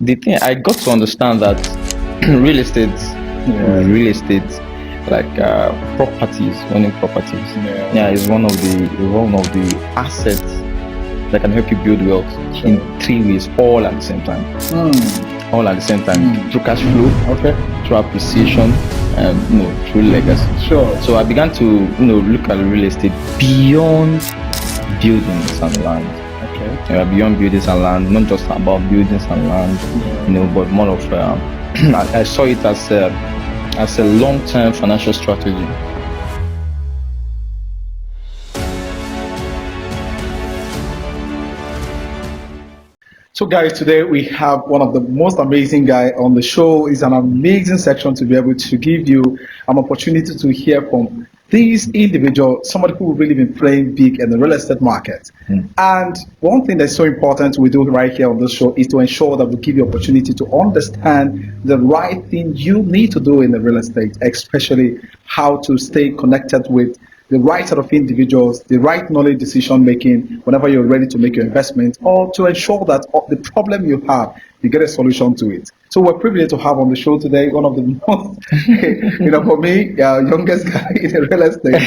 the thing I got to understand that real estate, real estate, like properties, owning properties, is one of the assets that can help you build wealth in 3 ways, all at the same time. All at the same time, through cash flow, through appreciation, and through legacy. So I began to look at real estate beyond buildings and land. Beyond buildings and land, not just about buildings and land, but more of I saw it as a long-term financial strategy. So guys, today we have one of the most amazing guy on the show. It's an amazing section to be able to give you an opportunity to hear from this individual, somebody who really been playing big in the real estate market. And one thing that's so important we do right here on this show is to ensure that we give you opportunity to understand the right thing you need to do in the real estate, especially how to stay connected with the right sort of individuals, the right knowledge decision making whenever you're ready to make your investment, or to ensure that the problem you have, you get a solution to it. So we're privileged to have on the show today one of the most, for me, youngest guy in the real estate,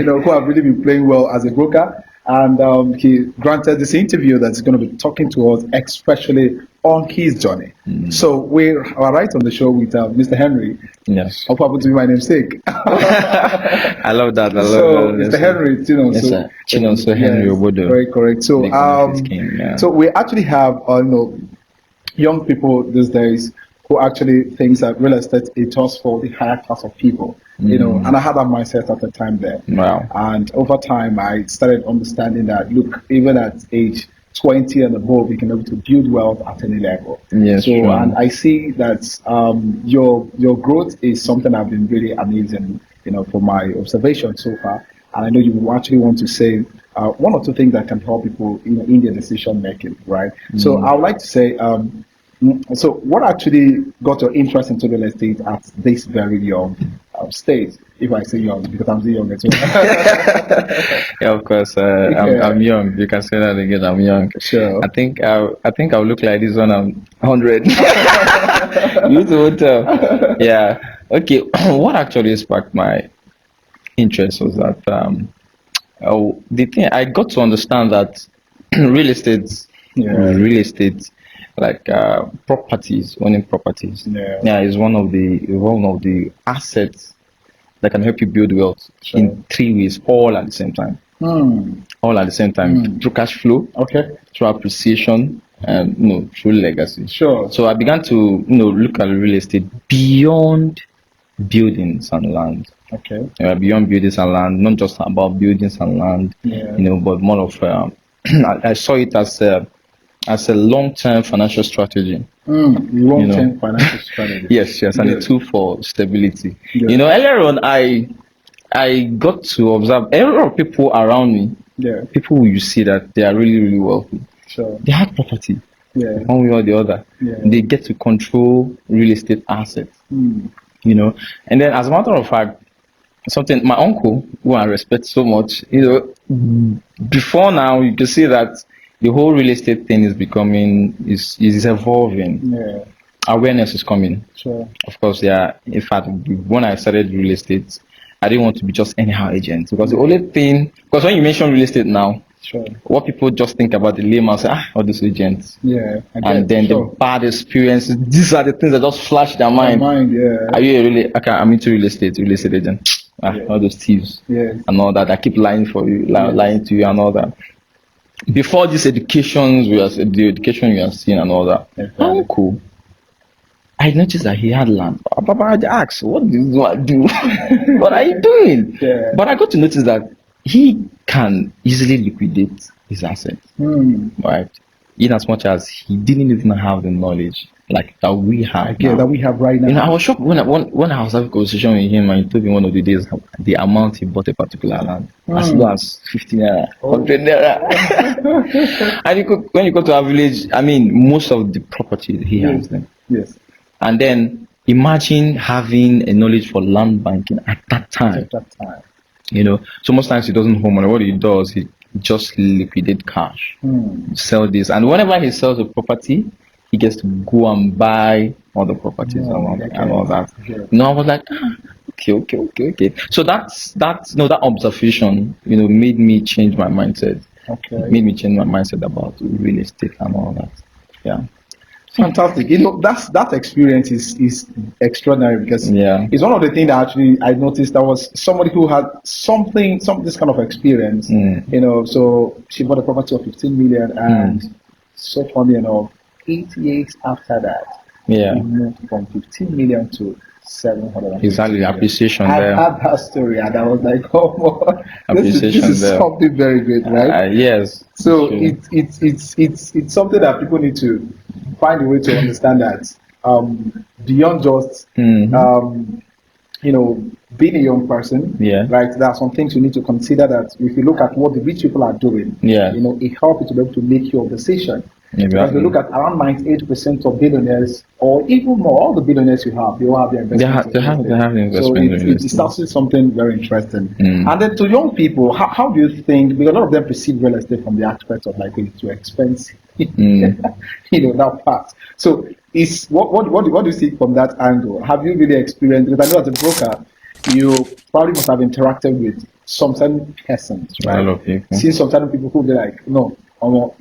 who have really been playing well as a broker. And he granted this interview that's going to be talking to us, especially on his journey. So we are right on the show with Mr. Henry. Yes. Hope happened to be my namesake. I love that. Mr. Henry, so Henry Obodo. Very correct. So, so we actually have, young people these days who actually thinks that real estate is just for the higher class of people. And I had that mindset at the time there. Wow. And over time, I started understanding that, look, even at age 20 and above, you can be able to build wealth at any level. Yes. So, and I see that your growth is something I've been really amazing, from my observation so far. And I know you actually want to say one or two things that can help people, in their decision making, right? So I would like to say, so what actually got your interest into real estate at this very young stage? If I say young, because I'm the youngest. Yeah, of course. I'm young. You can say that again. I'm young. Sure. I think I'll look like this when I'm 100. You do tell. Yeah. Okay. What actually sparked my interest was that the thing I got to understand that real estate, like properties, owning properties, is one of the assets that can help you build wealth in 3 ways, all at the same time. All at the same time, through cash flow, through appreciation, and through legacy. So I began to look at real estate beyond buildings and land. Beyond buildings and land, not just about buildings and land, but more of I saw it as a long-term financial strategy. Long-term financial strategy. Yes, and a tool for stability. Earlier on, I got to observe a lot of people around me. People who you see that they are really, really wealthy. They have property. One way or the other. They get to control real estate assets. And then, as a matter of fact, something my uncle, who I respect so much, before now, you can see that the whole real estate thing is evolving. Awareness is coming. Of course, in fact, when I started real estate, I didn't want to be just anyhow agent, because the only thing, because when you mention real estate now, what people just think about the layman, say, all these agents. And then the bad experiences, these are the things that just flash their mind. Are you I'm into real estate agent. All those thieves and all that. I keep lying for you, lying to you and all that. Before this the education you are seeing and all that. Uncle, I noticed that he had land. Papa, I asked, what do I do? What are you doing? But I got to notice that he can easily liquidate his assets, right? In as much as he didn't even have the knowledge like that we have. That we have right now. I was shocked when I was having a conversation with him, and he told me one of the days the amount he bought a particular land, as low as 50 naira, 100 naira. And when you go to our village, I mean, most of the property he has them. And then imagine having a knowledge for land banking at that time. So most times he doesn't hold money. What he does, he just liquidate cash, sell this, and whenever he sells a property, he gets to go and buy all the properties and all that. I was like, okay. So that's that observation, made me change my mindset. Okay. It made me change my mindset about real estate and all that. Yeah. Fantastic. That experience is extraordinary because Yeah. it's one of the things that actually I noticed. There was somebody who had this kind of experience. So she bought a property of 15 million, and so funny enough, 8 years after that, Yeah. he moved from 15 million to 700. Exactly, appreciation there. I had that story, and I was like, oh, this is there. something very great, right? Yes. So it's something that people need to find a way to understand that beyond just being a young person, right? There are some things you need to consider that if you look at what the rich people are doing, it helps you to be able to make your decision. Exactly. Because we look at around 98% of billionaires, or even more, all the billionaires you have, they all have their investment. They have investment. So it starts with something very interesting. And then to young people, how do you think? Because a lot of them perceive real estate from the aspect of like it's too expensive, that part. So is what do you see from that angle? Have you really experienced? Because I know as a broker, you probably must have interacted with some certain persons, right? A lot of people. See some certain people who be like, no,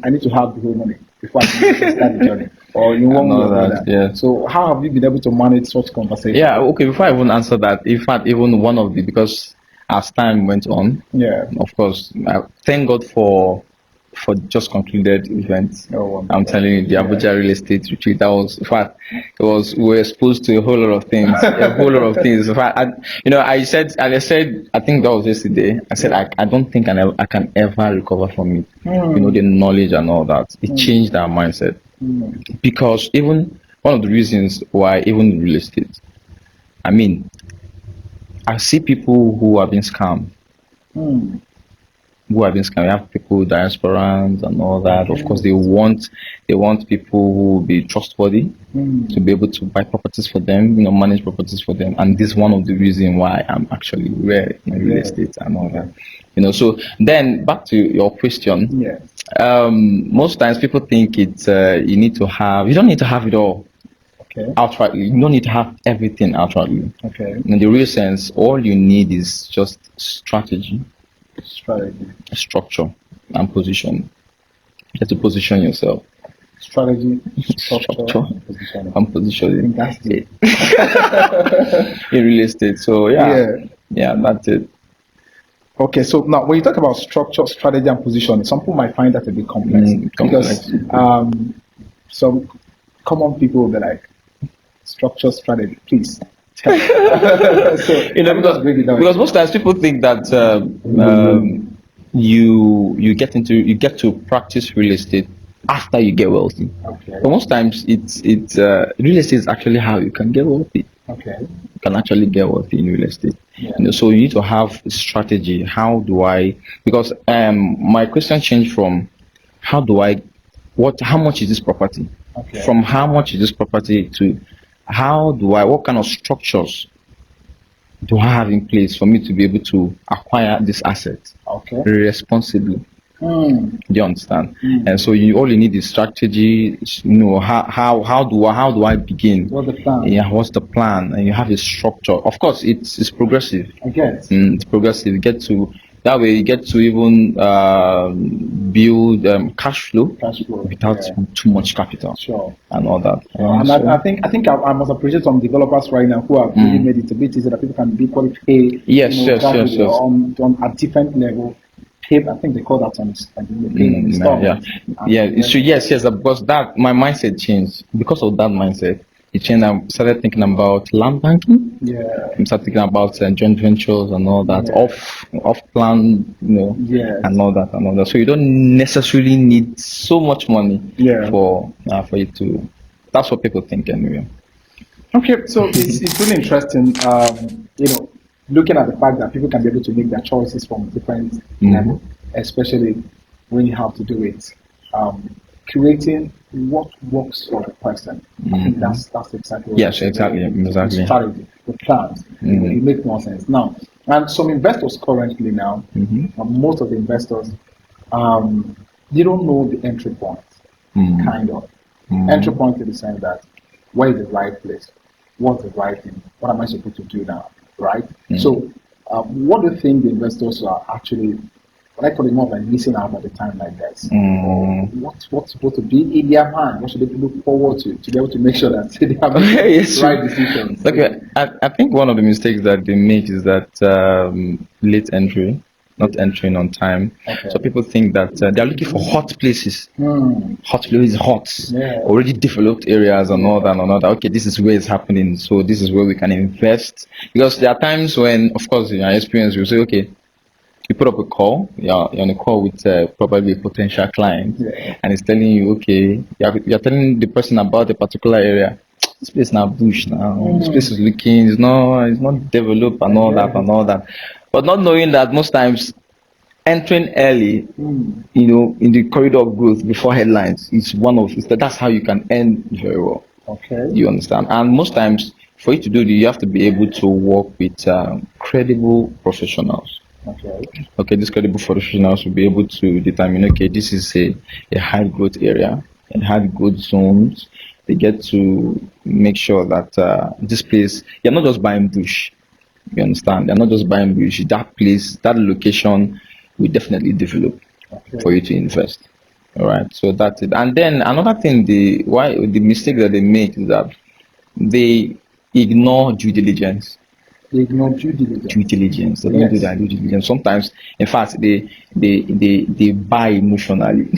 I need to have the whole money before I can start the journey, or in one way or another. Yeah. So how have you been able to manage such conversations? Yeah. Okay. Before I even answer that, in fact, even one of the because as time went on, of course, thank God for just concluded events. I'm telling you, the Abuja real estate retreat, that was, in fact, we were exposed to a whole lot of things, In fact, I said, I think that was yesterday. I said, I don't think I can ever recover from it. The knowledge and all that. It changed our mindset. Because even one of the reasons why, even real estate, I mean, I see people who have been scammed. We have people, diasporans and all that. Of course, they want people who will be trustworthy to be able to buy properties for them, manage properties for them. And this is one of the reasons why I'm actually rare in real estate and all that. So then back to your question. Most times people think it's you don't need to have it all. Outrightly, you don't need to have everything outrightly. In the real sense, all you need is just strategy, structure, and position. You have to position yourself. Strategy, structure, and positioning. That's it. In real estate. So yeah, that's it. Okay, so now when you talk about structure, strategy, and position, some people might find that a bit complex. Because some common people will be like, structure, strategy, please. Because most times people think that you get to practice real estate after you get wealthy. But most times it's real estate is actually how you can get wealthy. You can actually get wealthy in real estate. So you need to have a strategy. How do I? Because my question changed from how much is this property? From how much is this property to what kind of structures do I have in place for me to be able to acquire this asset responsibly? Do you understand? And so all you need is strategy. How do I begin? What's the plan? Yeah, what's the plan? And you have a structure. Of course, it's progressive. I guess. It's progressive. That way you get to even build cash flow without too much capital and all that. I think I must appreciate some developers right now who have really made it a bit easier that people can be equally pay. Yes. On a different level. I think they call that on paying installments. Yes. Because my mindset changed. Because of that mindset, it changed. I started thinking about land banking. I started thinking about joint ventures and all that, off plan, and all that. So you don't necessarily need so much money for you to. That's what people think anyway. Okay, so it's really interesting. Looking at the fact that people can be able to make their choices from different levels, especially when you have to do it. Creating what works for the person. I think that's exactly what exactly. The strategy, the plans. It makes more sense. Now, and some investors currently now, most of the investors, they don't know the entry point, kind of. Entry point in the sense that where is the right place? What's the right thing? What am I supposed to do now? Right? So, what do you think the investors are actually, what I call it, more like missing out at a time like this? Or what's supposed to be in their mind? What should they look forward to be able to make sure that they have the right decisions? Okay, I think one of the mistakes that they make is that late entry, not entering on time. Okay. So people think that they're looking for hot places. Hot places, already developed areas and all that and all that. Okay, this is where it's happening. So this is where we can invest. Because there are times when, of course, in our experience, you say, okay, you put up a call, you're on a call with probably a potential client, and it's telling you, okay, you're telling the person about a particular area. This place now bush now. This place is looking, it's not developed and all that and all that. But not knowing that most times entering early, in the corridor of growth before headlines is that's how you can end very well. Okay. You understand? And most times, for you to do this, you have to be able to work with credible professionals. Okay, these credible professionals will be able to determine, okay, this is a high growth area and high growth zones. They get to make sure that this place, you're not just buying bush. You understand? They're not just buying bush. That place, that location will definitely develop for you to invest. All right, so that's it. And then another thing, the mistake that they make is that they ignore due diligence. They ignore due diligence. Due diligence. They don't do that due diligence. Sometimes, in fact, they buy emotionally.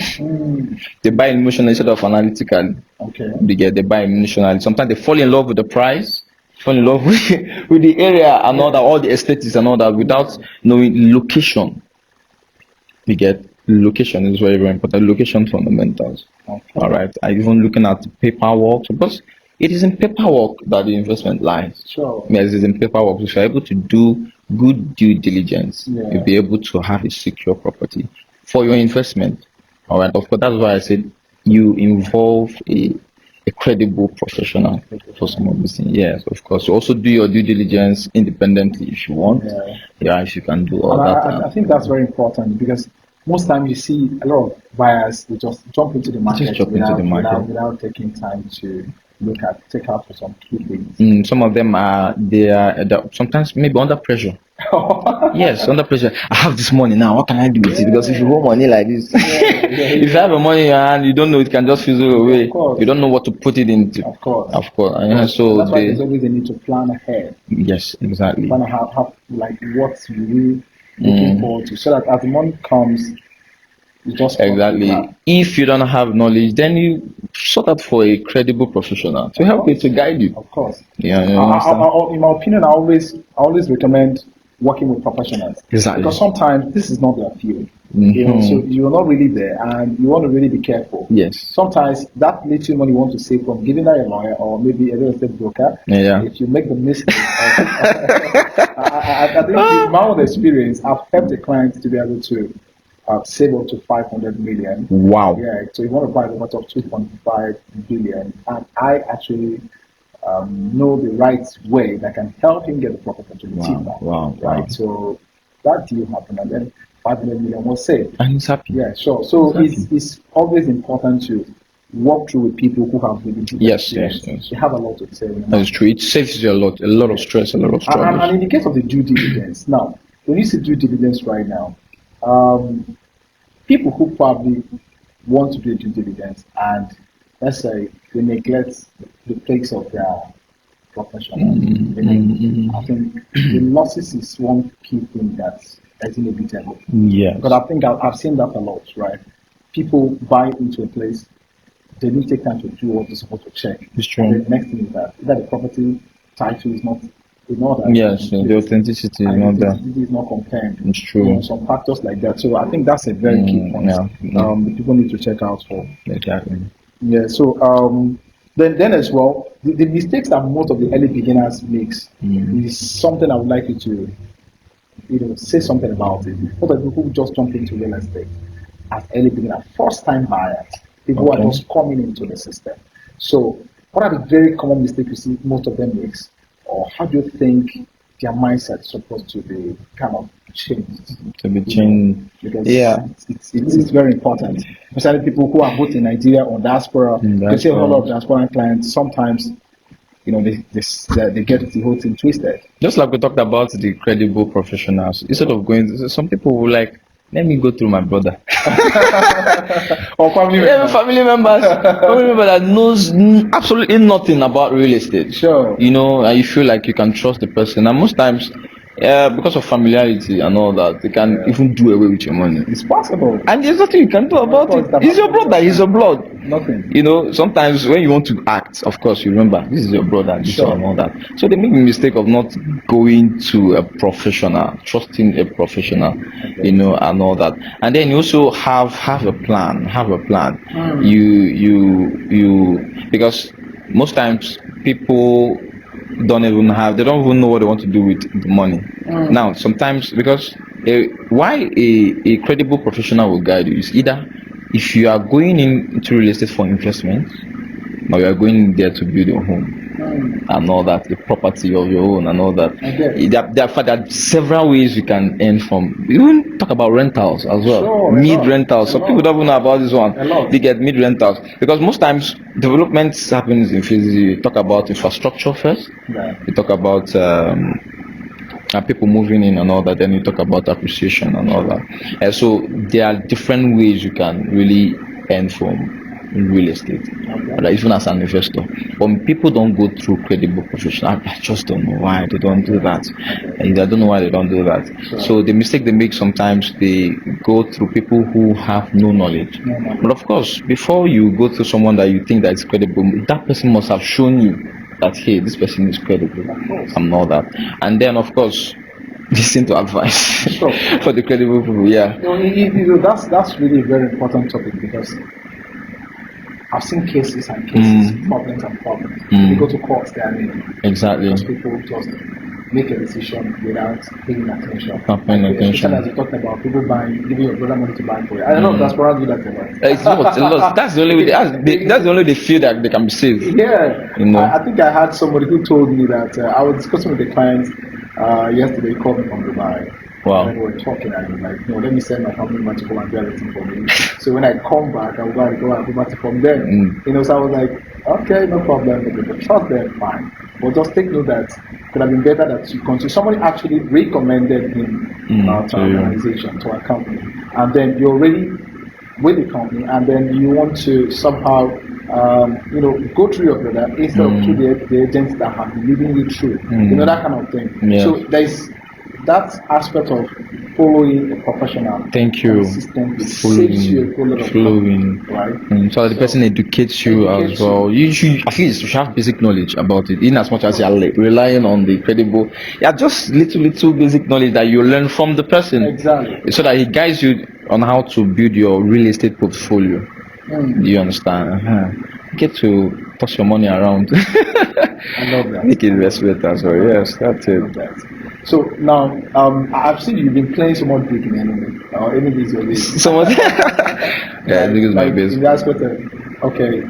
They buy emotionally instead of analytically. Okay. They buy emotionally. Sometimes they fall in love with the price, fall in love with the area and all the aesthetics and all that without knowing location. You get location is very, very important. Location fundamentals. All right. I even looking at paperwork because it is in paperwork that the investment lies. Sure. Yes, it's in paperwork. If you're able to do good due diligence, you'll be able to have a secure property for your investment. All right. Of course, that's why I said you involve a credible professional for some of these things. Yes, of course. You also do your due diligence independently if you want. If you can do all that. I think that's very important because most times you see a lot of buyers they just jump into the market without taking time to take out for some key things. Some of them are sometimes maybe under pressure. Yes, under pressure. I have this money now. What can I do with it? Because if you hold money like this, if you have a money in your hand, you don't know it can just fizzle away. You don't know what to put it into. Of course. So that's why there's always a need to plan ahead. Yes, exactly. Plan how like what you looking forward to, so that as the money comes, you just exactly. If you don't have knowledge, then you sort out for a credible professional to help you to guide you. Of course. Yeah. In my opinion, I always recommend working with professionals. Exactly. Because sometimes this is not their field. So you're not really there, and you want to really be careful. Yes. Sometimes that little money you want to save from giving that a lawyer or maybe a real estate broker. If you make the mistake, I think in my own experience, I've helped a client to be able to save up to 500 million. Wow. Yeah. So you want to buy the worth of 2.5 billion, and I actually know the right way that can help him get the property to the team. Right. So that deal happened, and then 500 million was saved. And he's happy. Yeah, sure. So it's always important to walk through with people who have really good experience. They have a lot to say. That's true. It saves you a lot of stress, a lot of struggle. And in the case of the due diligence, now, when you see due diligence right now, people who probably want to do due diligence and let's say they neglect the place of their professional. I think the losses is one key thing that's inevitable. Yeah. Because I think I've seen that a lot, right? People buy into a place, they need to take time to do what they're supposed to check. It's true. And the next thing is that the property title is not that. Yes, the authenticity is not there. It is not confirmed. It's true. Some factors like that. So I think that's a very key point. People need to check out for. Exactly. Yeah. So then as well, the mistakes that most of the early beginners makes is something I would like you to say something about it. For the people who just jump into real estate as early beginners, first time buyers, people who are just coming into the system. So what are the very common mistakes you see most of them makes, or how do you think their mindset is supposed to be kind of changed? To be changed. Because it's very important. especially people who are both in Nigeria or diaspora. You see a whole lot of diaspora clients. Sometimes, they get the whole thing twisted. Just like we talked about the credible professionals, instead of going, some people will like, let me go through my brother or family members. Yeah, family member that knows absolutely nothing about real estate. Sure. And you feel like you can trust the person, and most times, because of familiarity and all that, they can even do away with your money. It's possible, and there's nothing you can do about it. He's your brother. He's your blood. Nothing. Sometimes when you want to act, of course, you remember this is your brother, this and all that. So they make the mistake of not going to a professional, trusting a professional, and all that. And then you also have a plan. You because most times people don't even know what they want to do with the money. Now, sometimes, because why a credible professional will guide you is either if you are going into real estate for investment, or you are going there to build your home and all that, the property of your own and all that. There are several ways you can earn from. We even talk about rentals as well. Mid rentals. Some people don't even know about this one. They get mid rentals because most times developments happens in phases. You talk about infrastructure first. You talk about people moving in and all that. Then you talk about appreciation and all that. And so there are different ways you can really earn from real estate, even as an investor. But people don't go through credible professionals. I just don't know why they don't do that. And I don't know why they don't do that. So the mistake they make sometimes, they go through people who have no knowledge. But of course, before you go through someone that you think that is credible, that person must have shown you that, hey, this person is credible and all that. And then, of course, listen to advice for the credible people. That's really a very important topic, because I've seen cases and cases, problems and problems. They go to court, they are in. Exactly. Because people just make a decision without paying attention. Especially as you talked about, people giving your brother money to buy for you. I don't know if that's probably do that a lot. It's not a lot. That's the only way. That's the only way they feel that they can be saved. Yeah. I think I had somebody who told me that I was discussing with the client yesterday. He called me from Dubai. Wow. And we were talking, and he was like, no, let me send my family member to come and do everything for me. So when I come back, I'll go and do everything from them. So I was like, okay, no problem. But trust them, fine. But just take note that it could have been better that you continue. Somebody actually recommended him to our organization, to our company. And then you're already with the company, and then you want to somehow go through your brother instead of through the agents that have been leading you through. That kind of thing. Yeah. So there's that aspect of following a professional. Thank you. Saves you a whole lot of following, right? So the person educates you as well. You should at least have basic knowledge about it, in as much as you are relying on the credible. Just little basic knowledge that you learn from the person. Exactly. So that he guides you on how to build your real estate portfolio. Do you understand? Get to toss your money around. I love that. Make investment as well. Yes, that's it. So now, I've seen you've been playing so much big in enemy, or enemy is your base. So much. Yeah, I think it's my base. In the aspect of, okay,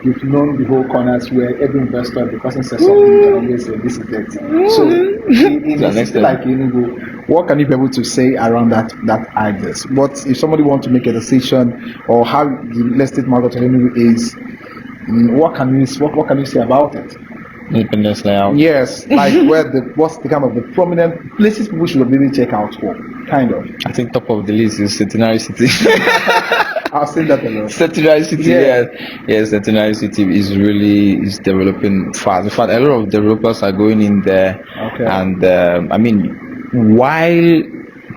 you've known the whole corners where every investor, the person says something, they always say this is it. So in a city like Enugu, what can you be able to say around that ideas? What if somebody wants to make a decision, or how the real estate market of Enugu is? What can you say about it? Independence layout. Yes, like what's the kind of the prominent places people should really check out for? Kind of. I think top of the list is Centenary City. I've seen that a lot. Centenary City, yes, Centenary City is developing fast. In fact, a lot of developers are going in there. Okay. And while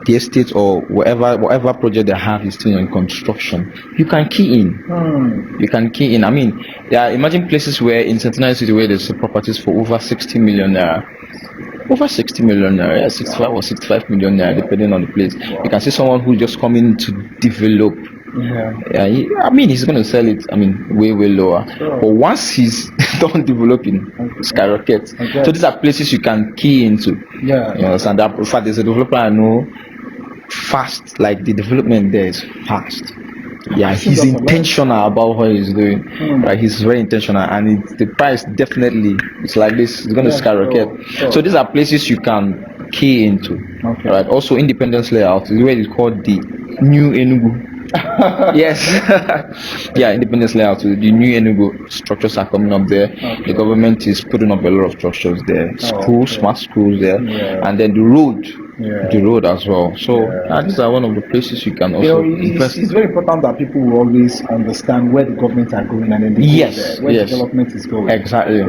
the estate or whatever project they have is still in construction, you can key in. You can key in. Imagine places where in Centenary City where there's properties for over 60 million naira. Over 60 million naira, 65 or 65 million naira, depending on the place. You can see someone who just coming to develop. He's going to sell it, way lower. Sure. But once he's done developing, skyrocket. Okay. So these are places you can key into. Yeah. You understand that? In fact, there's a developer I know, fast, like the development there is fast. Yeah, he's intentional about what he's doing. Right, he's very intentional, and the price definitely it's like this. It's going to skyrocket. Sure. So these are places you can key into. Okay. Right. Also, Independence Layout is where it's called the New Enugu. Yes. Yeah, independence layout. The new Enugu structures are coming up there. Okay. The government is putting up a lot of structures there. Schools, okay. smart schools there, Yeah. and then the road. Yeah. The road as well. So Yeah. these are one of the places you can You also know, invest. it's very important that people will always understand where the government are going and then they go Yes, there, where yes, development is going. exactly.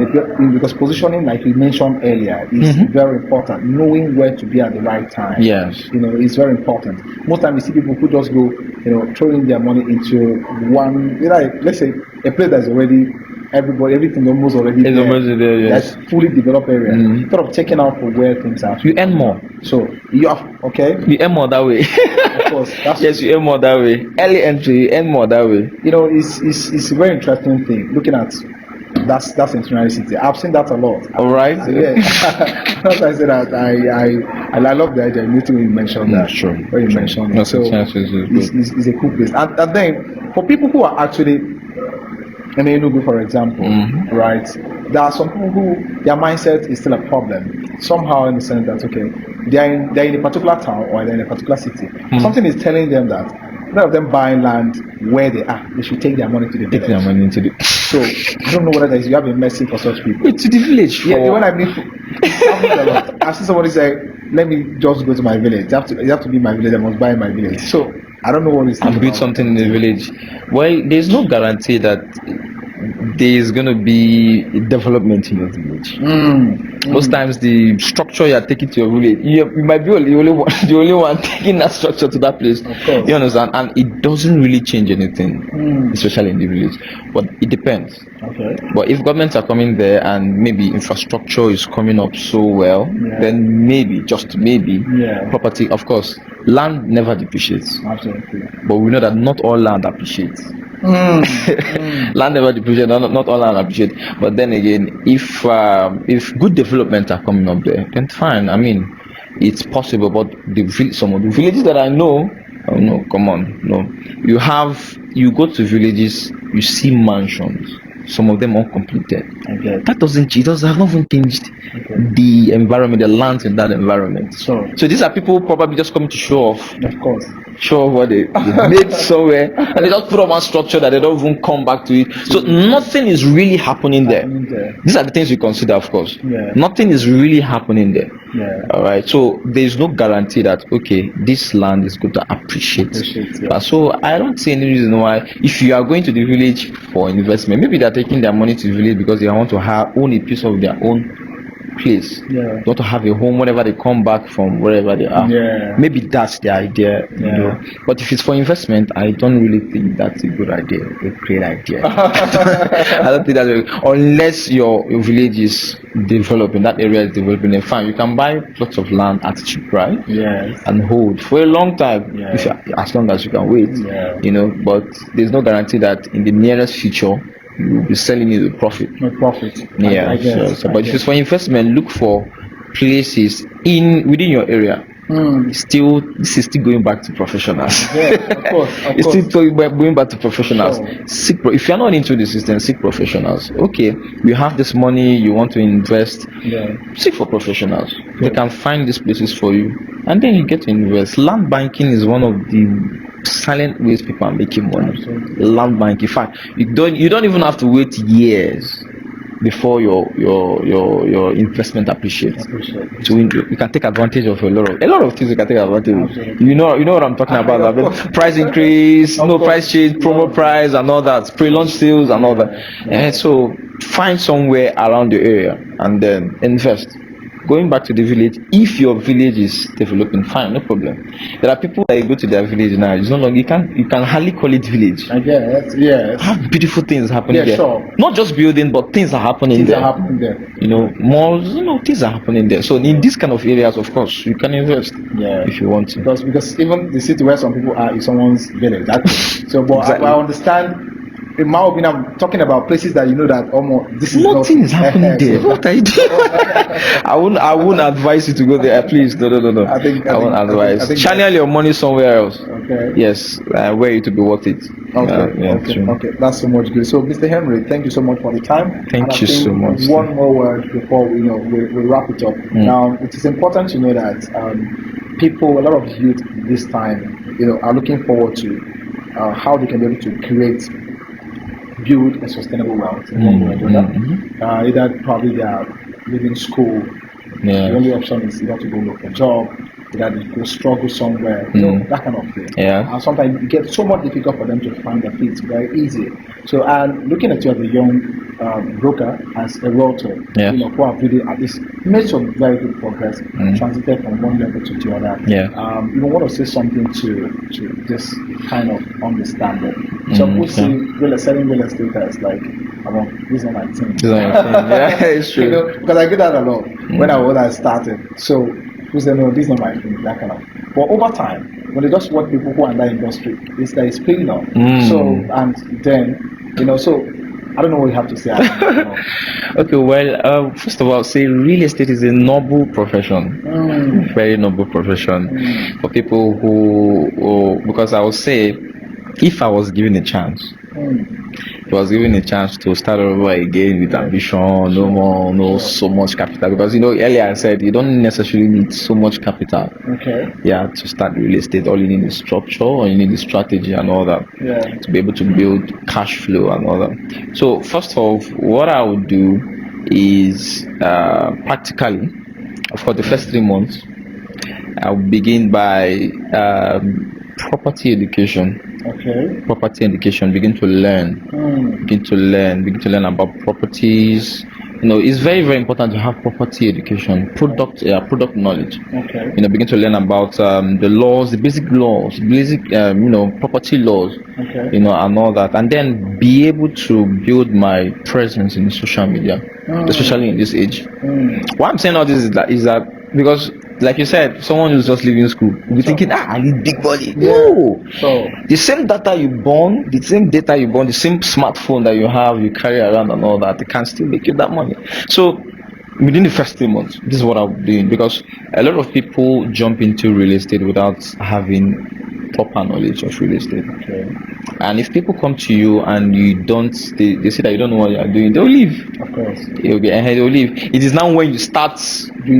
Because positioning, like we mentioned earlier, is very important. Knowing where to be at the right time. Yes. You know, it's very important. Most times you see people who just go, you know, throwing their money into one, you know, like, let's say a place that's already everything almost already It's there. almost there, yes. That's fully developed area. Instead of checking out for where things are. You earn more. So you have You earn more that way. of course, that's Yes, you earn more that way. Early entry, you earn more that way. you know, it's a very interesting thing looking at that's international city. I've seen that a lot. All right. Yeah. As I said that I love the idea. When you mentioned that. Sure. When you mentioned No, that. So it's a cool place. And then for people who are actually in Enugu, for example, right? There are some people who their mindset is still a problem. Somehow in the sense that okay, they're in a particular town or they're in a particular city. Something is telling them that instead of them buying land where they are, they should take their money to the village. Take their money into the. So I don't know whether you have a message for such people. Wait, to the village. Yeah, when I mean, it's happening a lot. I've seen somebody say, "Let me just go to my village. You have to be my village. I must buy my village." So I don't know what is. And build something in the village. Well, there's no guarantee that there's going to be development in your village. Most times, the structure you are taking to your village, you might be the only one taking that structure to that place. You understand? And it doesn't really change anything, especially in the village. But it depends. Okay. But if governments are coming there and maybe infrastructure is coming up so well, then maybe, just maybe, property, of course, land never depreciates. Absolutely. But we know that not all land appreciates. Land never depreciates, not all land appreciates. But then again, if good development are coming up there, then fine. I mean, it's possible. But some of the villages that I know, oh no, come on, no. You go to villages, you see mansions. Some of them uncompleted. Okay. That doesn't change. It have not even changed the environment, the lands in that environment. So these are people probably just coming to show off. Of course. Show off what they made somewhere, and they just put up one structure that they don't even come back to it. So nothing is really happening there. These are the things we consider, of course. Yeah. Nothing is really happening there. Yeah. All right. So there is no guarantee that okay, this land is going to appreciate. So I don't see any reason why, if you are going to the village for investment, maybe they're taking their money to the village because they want to own a piece of their own place. They want to have a home whenever they come back from wherever they are. Maybe that's the idea. You know. But if it's for investment, I don't really think that's a good idea, a great idea. I don't think that's unless your village is developing, that area is developing, then fine, you can buy plots of land at cheap price and hold for a long time, as long as you can wait. You know, but there's no guarantee that in the nearest future you'll be selling it with profit. No profit. Yeah. But if it's for investment, look for places within your area. This is still going back to professionals. Of course. It's still going back to professionals. If you're not into the system, seek professionals. Okay, you have this money, you want to invest. Seek for professionals. They can find these places for you, and then you get to invest. Land banking is one of the silent ways people are making money. Land banking. In fact, you don't even have to wait years before your investment appreciates. So you can take advantage of a lot of things. You can take advantage of. You know what I'm talking about. Price increase, price change, promo price, and all that. Pre-launch sales and all that. And so find somewhere around the area and then invest. Going back to the village, if your village is developing, fine, no problem. There are people that go to their village now. It's no longer you can hardly call it village. I guess, yes. Have beautiful things happening there. Sure. Not just building, but things are happening there. You know, malls. You know, things are happening there. So in these kind of areas, of course, you can invest. If you want to. Because even the city where some people are is someone's village. So, but exactly. I understand. In my opinion, I'm talking about places that you know that almost this is nothing is happening there. What are you doing? I wouldn't advise you to go there. Please, no. I won't advise. Channel your money somewhere else. Okay. Yes, where it to be worth it. Okay. That's so much good. So, Mr. Henry, thank you so much for the time. Thank you so much. One more word before we wrap it up. Now, it is important to know that a lot of youth this time, are looking forward to how they can be able to build a sustainable wealth in one way or another. Either probably they are leaving school. The only option is either to go look for a job, either they go struggle somewhere, that kind of thing. And sometimes it gets so much difficult for them to find their feet very easy. So, and looking at you as a young broker, as a realtor, who have really at least made some very good progress, transited from one level to the other. You want to say something to this kind of understanding. So we see selling real estate as like, this is not my thing. Yeah, it's true. Because I get that a lot when I started. So who said, no, this is not my thing, that kind of. But over time, when they just work people who are in that industry, it's like it's paying off. So, and then, so I don't know what you have to say. Okay, well, first of all, say real estate is a noble profession, very noble profession for people who, because I would say, if I was given a chance, if I was given a chance to start over again with ambition, no so much capital, because earlier I said you don't necessarily need so much capital. To start real estate. All you need is structure, or you need the strategy and all that to be able to build cash flow and all that. So first of what I would do is practically for the first 3 months, I'll begin by property education. Property education. Begin to learn about properties. It's very, very important to have property education, product knowledge. Begin to learn about the laws, the basic property laws, and all that, and then be able to build my presence in social media, especially in this age. Why I'm saying all this is that because, like you said, someone who's just leaving school will be thinking, I need big money. No. So the same data you burn, the same smartphone that you have, you carry around and all that, it can still make you that money. So within the first 3 months, this is what I'm doing, because a lot of people jump into real estate without having proper knowledge of real estate. And if people come to you and you don't, they say that you don't know what you are doing, they'll leave. Of course. They'll leave. It is now when you start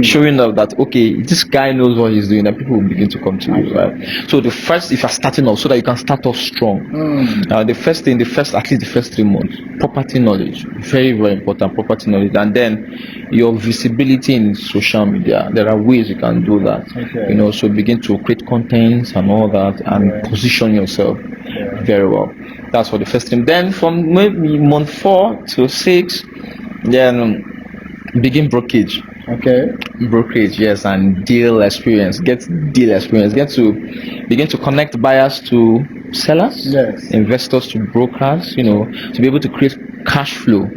showing up that, okay, this guy knows what he's doing, that people will begin to come to you, right? So the first, if you're starting off, so that you can start off strong, at least the first 3 months, property knowledge, very, very important, property knowledge. And then your visibility in social media, there are ways you can do that. So begin to create contents and all that, and position yourself very well. That's for the first thing. Then from maybe month 4 to 6, then begin brokerage. Brokerage, yes, and deal experience. Get to begin to connect buyers to sellers, investors to brokers, to be able to create cash flow.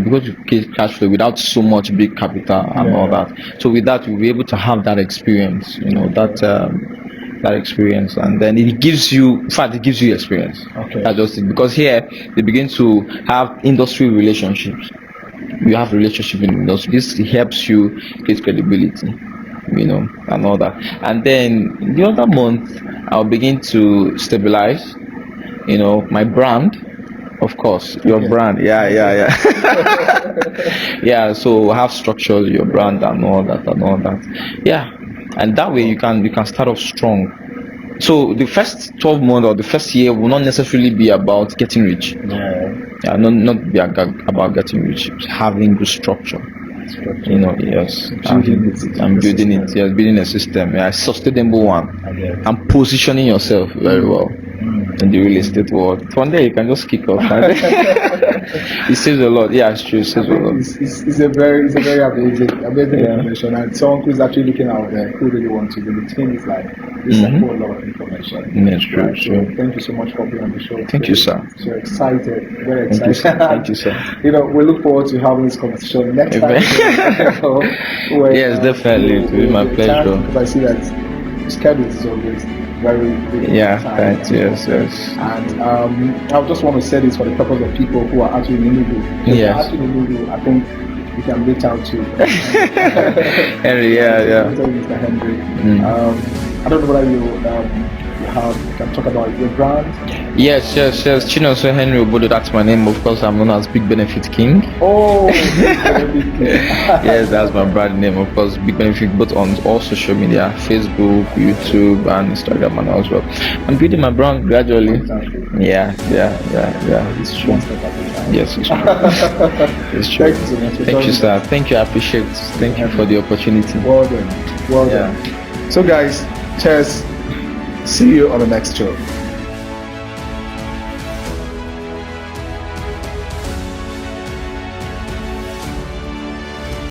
Because you create cash flow without so much big capital and all that. So with that, you'll be able to have that experience, that experience, and then it gives you experience. That's just it. Because here they begin to have industry relationships. You have relationship in industry. This helps you get credibility, and all that. And then the other month, I'll begin to stabilize, my brand. Of course, your brand. Yeah. So have structure your brand and all that. Yeah. And that way you can start off strong. So the first 12 months or the first year will not necessarily be about getting rich. Not be about getting rich. Having good structure. Yes. I'm building it. Yes, building a system. A sustainable one. And positioning yourself very well in the real estate world. From there you can just kick off. It saves a lot. Yeah, it's true. It saves a lot. It's a very amazing information, and someone who's actually looking out there who really wants to do it, is like this is a whole lot of information. That's true. Right? So thank you so much for being on the show. Thank you, sir. So excited, very excited. Thank you, sir. We look forward to having this conversation next time. Yes, definitely. It will be my pleasure. Because I see that schedule is always very thanks. Yes. And I just want to say this for the purpose of people who are actually in Enugu. Yes. Actually in Enugu, I think you can reach out to Henry. Mr. Henry. I don't know whether you have. You can talk about your brand. Yes. Chinonso Henry Obodo, that's my name. Of course, I'm known as Big Benefit King. Oh, Big Benefit King. Yes, that's my brand name. Of course, Big Benefit, both on all social media, Facebook, YouTube, and Instagram, and as well. I'm building my brand gradually. Yeah. It's true. Yes, it's true. It's true. Thank you so much. Thank you, sir. Thank you. I appreciate it. Thank you for the opportunity. Well done. So, guys, cheers. See you on the next show.